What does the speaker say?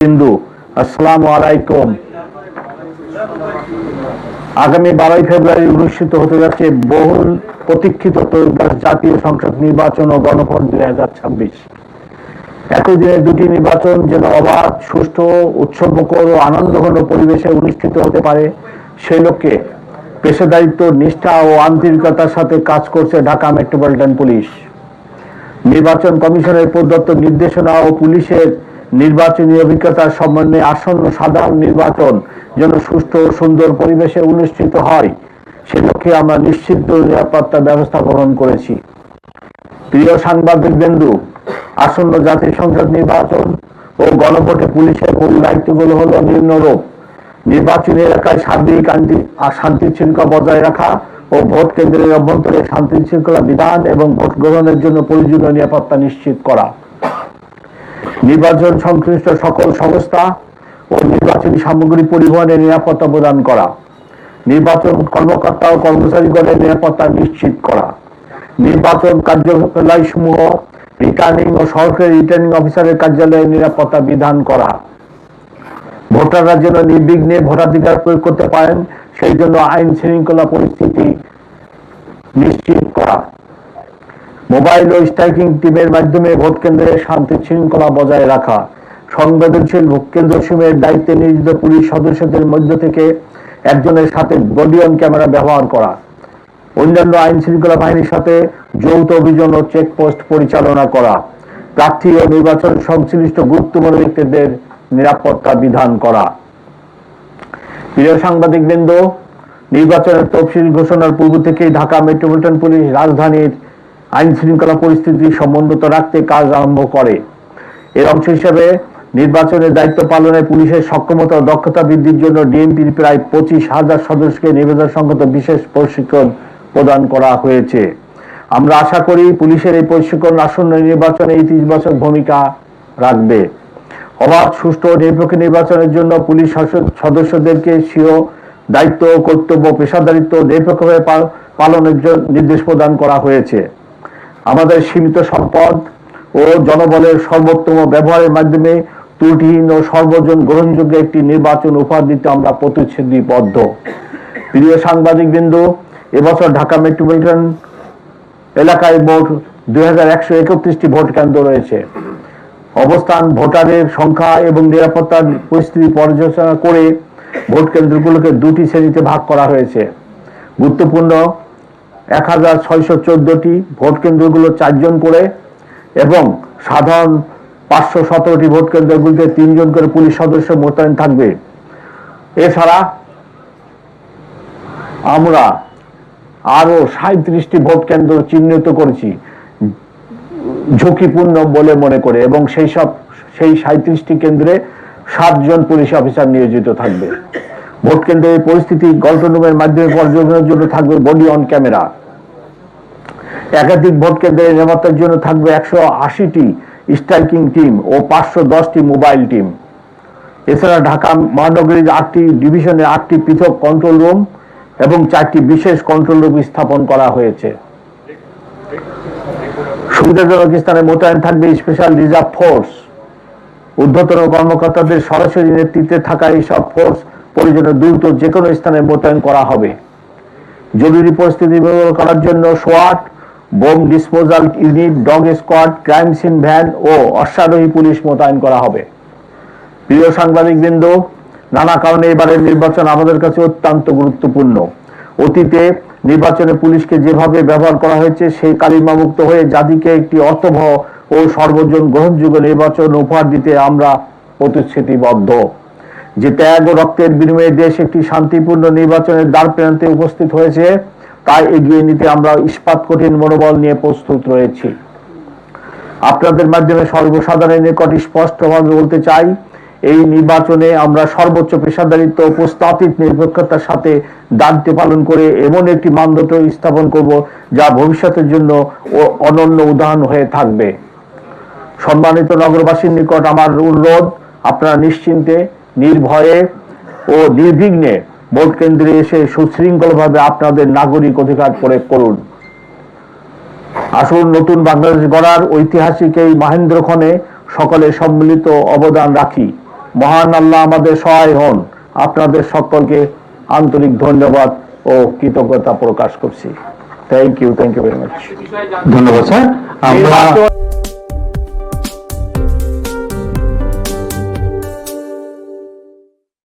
হিন্দু আসসালামু আলাইকুম। আগামী 12 ফেব্রুয়ারি অনুষ্ঠিত হতে যাচ্ছে বহুল প্রতীক্ষিত ত্রয়োদশ জাতীয় সংসদ নির্বাচন ও গণভোট 2026। একই দিনে দুটি নির্বাচন যেন অবাধ, সুষ্ঠু, উৎসবমুখর ও আনন্দঘন পরিবেশে অনুষ্ঠিত হতে পারে সেই লক্ষ্যে পেশাদারিত্ব, নিষ্ঠা ও আন্তরিকতার সাথে কাজ করছে ঢাকা মেট্রোপলিটন পুলিশ। নির্বাচন কমিশনের প্রদত্ত নির্দেশনা ও পুলিশের নির্বাচনী অভিজ্ঞতার সমন্বয়ে আসন্ন সাধারণ নির্বাচন যেন সুষ্ঠু ও সুন্দর পরিবেশে অনুষ্ঠিত হয় সে লক্ষ্যে আমরা নিশ্চিত নিরাপত্তা ব্যবস্থা গ্রহণ করেছি। প্রিয় সাংবাদিকবৃন্দু, আসন্ন জাতীয় সংসদ নির্বাচন ও গণভোটে পুলিশের মূল দায়িত্বগুলো হলো নিম্নরূপ: নির্বাচনী এলাকায় সার্বিক শান্তি শৃঙ্খলা বজায় রাখা ও ভোট কেন্দ্রের অভ্যন্তরে শান্তি শৃঙ্খলা বিধান এবং ভোট গ্রহণের জন্য প্রয়োজনীয় নিরাপত্তা নিশ্চিত করা, নির্বাচন সংশ্লিষ্ট সকল সংস্থা ও নির্বাচনী সামগ্রী পরিবহনের নিরাপত্তা প্রদান করা, নির্বাচন কর্মকর্তা ও কর্মচারীগণের নিরাপত্তা নিশ্চিত করা, নির্বাচন কার্যালয়সমূহ রিটার্নিং ও সহকারী রিটার্নিং অফিসারের কার্যালয়ের নিরাপত্তা বিধান করা, ভোটাররা যেন নির্বিঘ্নে ভোটাধিকার প্রয়োগ করতে পারেন সেই জন্য আইন শৃঙ্খলা পরিস্থিতি নিশ্চিত করা, মোবাইল ও স্ট্রাইকিং টিমের মাধ্যমে ভোট কেন্দ্রে শান্তি শৃঙ্খলা বজায় রাখা, সংবেদনশীল ভোট কেন্দ্রসমূহের দায়িত্বে নিয়োজিত পুলিশ সদস্যদের মধ্য থেকে একজনের সাথে বডি অন ক্যামেরা ব্যবহার করা, অন্যান্য আইন শৃঙ্খলা বাহিনীর সাথে যৌথ অভিযান ও চেকপোস্ট পরিচালনা করা, প্রার্থী ও নির্বাচন সংশ্লিষ্ট গুরুত্বপূর্ণ ব্যক্তিদের নিরাপত্তা বিধান করা। প্রিয় সাংবাদিকবৃন্দ, নির্বাচনের তফসিল ঘোষণার পূর্ব থেকেই ঢাকা মেট্রোপলিটন পুলিশ রাজধানীর আইন শৃঙ্খলা পরিস্থিতি সমুন্নত রাখতে কাজ আরম্ভ করে। এর অংশ হিসেবে নির্বাচনের দায়িত্ব পালনে পুলিশের সক্ষমতা ও দক্ষতা বৃদ্ধির জন্য ডিএমপির প্রায় 25,000 সদস্যকে নিবেদন সংক্রান্ত বিশেষ প্রশিক্ষণ প্রদান করা হয়েছে। আমরা আশা করি পুলিশের এই প্রশিক্ষণ আসন্ন নির্বাচনে ইতিবাচক ভূমিকা রাখবে। অবাধ, সুষ্ঠু ও নিরপেক্ষ নির্বাচনের জন্য পুলিশ সদস্যদেরকে স্বীয় দায়িত্ব, কর্তব্য, পেশাদারিত্ব নিরপেক্ষভাবে পালনের জন্য নির্দেশ প্রদান করা হয়েছে। আমাদের সীমিত সম্পদ ও জনবলের সর্বোত্তম ব্যবহারের মাধ্যমে ত্রুটিহীন ও সর্বজন গ্রহণযোগ্য একটি নির্বাচন উপহার দিতে আমরা প্রতিশ্রুতিবদ্ধ। প্রিয় সাংবাদিকবৃন্দ, এবছর ঢাকা মেট্রোপলিটন এলাকায় মোট 2131টি ভোট কেন্দ্র রয়েছে। অবস্থান, ভোটারের সংখ্যা এবং নিরাপত্তার পরিস্থিতি পর্যালোচনা করে ভোট কেন্দ্রগুলোকে দুটি শ্রেণীতে ভাগ করা হয়েছে। গুরুত্বপূর্ণ 1614টি ভোট কেন্দ্রগুলো 4 জন করে এবং সাধারণ 517টি ভোট কেন্দ্রগুলিতে 3 জন করে পুলিশ সদস্য মোতায়েন থাকবে। এছাড়া আমরা আরো 37টি ভোট কেন্দ্র চিহ্নিত করেছি ঝুঁকিপূর্ণ বলে মনে করে, এবং সেই 37টি কেন্দ্রে 7 জন পুলিশ অফিসার নিয়োজিত থাকবে। ভোট কেন্দ্রের পরিস্থিতি কন্ট্রোল রুমের মাধ্যমে পর্যবেক্ষণের জন্য থাকবে বডি অন ক্যামেরা। একাধিক ভোট কেন্দ্রের নিরাপত্তার জন্য থাকবে 180টি স্ট্রাইকিং টিম ও 510টি মোবাইল টিম। এছাড়া ঢাকা মহানগরীর 8টি ডিভিশনে 8টি পৃথক কন্ট্রোল রুম এবং 4টি বিশেষ কন্ট্রোল রুম স্থাপন করা হয়েছে। সুবিধাজনক স্থানে মোতায়েন থাকবে স্পেশাল রিজার্ভ ফোর্স। ঊর্ধ্বতন কর্মকর্তাদের সরাসরি নেতৃত্বে থাকা এইসব ফোর্স প্রয়োজনে দ্রুত যে কোনো স্থানে মোতায়েন করা হবে। জরুরি পরিস্থিতি মোকাবেলা করার জন্য সোয়াট, bomb disposal unit, dog squad, crime scene van ও অশ্বারোহী পুলিশ মোতায়েন করা হবে। প্রিয় সাংবাদিকবৃন্দ, নানা কারণে এবারের নির্বাচন আমাদের কাছে অত্যন্ত গুরুত্বপূর্ণ। অতীতে নির্বাচনে পুলিশকে যেভাবে ব্যবহার করা হয়েছে সেই কালিমামুক্ত হয়ে জাতিকে একটি অর্থবহ ও সর্বজন গ্রহণযোগ্য নির্বাচন উপহার দিতে আমরা প্রতিশ্রুতিবদ্ধ। যে ত্যাগ ও রক্তের বিনিময়ে দেশ একটি শান্তিপূর্ণ নির্বাচনের দ্বার প্রান্তে উপস্থিত হয়েছে তাই এগিয়ে নিতে আমরা ইস্পাত কঠিন মনোবল নিয়ে প্রস্তুত রয়েছি। আপনাদের মাধ্যমে সর্বসাধারণের নিকট স্পষ্টভাবে বলতে চাই, এই নির্বাচনে আমরা সর্বোচ্চ পেশাদারিত্ব ও প্রস্তাবিত নিরপেক্ষতার সাথে দায়িত্ব পালন করে এমন একটি মানদণ্ড স্থাপন করব যা ভবিষ্যতের জন্য অনন্য উদাহরণ হয়ে থাকবে। সম্মানিত নগরবাসীর নিকট আমার অনুরোধ, আপনারা নিশ্চিন্তে, নির্ভয়ে ও নির্বিঘ্নে ভোট কেন্দ্রে এসে সুশৃঙ্খলভাবে আপনাদের নাগরিক অধিকার প্রয়োগ করুন। আসুন নতুন বাংলাদেশ গড়ার ঐতিহাসিক এই মহেন্দ্রক্ষণে সকলে সম্মিলিত অবদান রাখি। মহান আল্লাহ আমাদের সহায় হন। আপনাদের সকলকে আন্তরিক ধন্যবাদ ও কৃতজ্ঞতা প্রকাশ করছি। Thank you very much. ধন্যবাদ স্যার। আমরা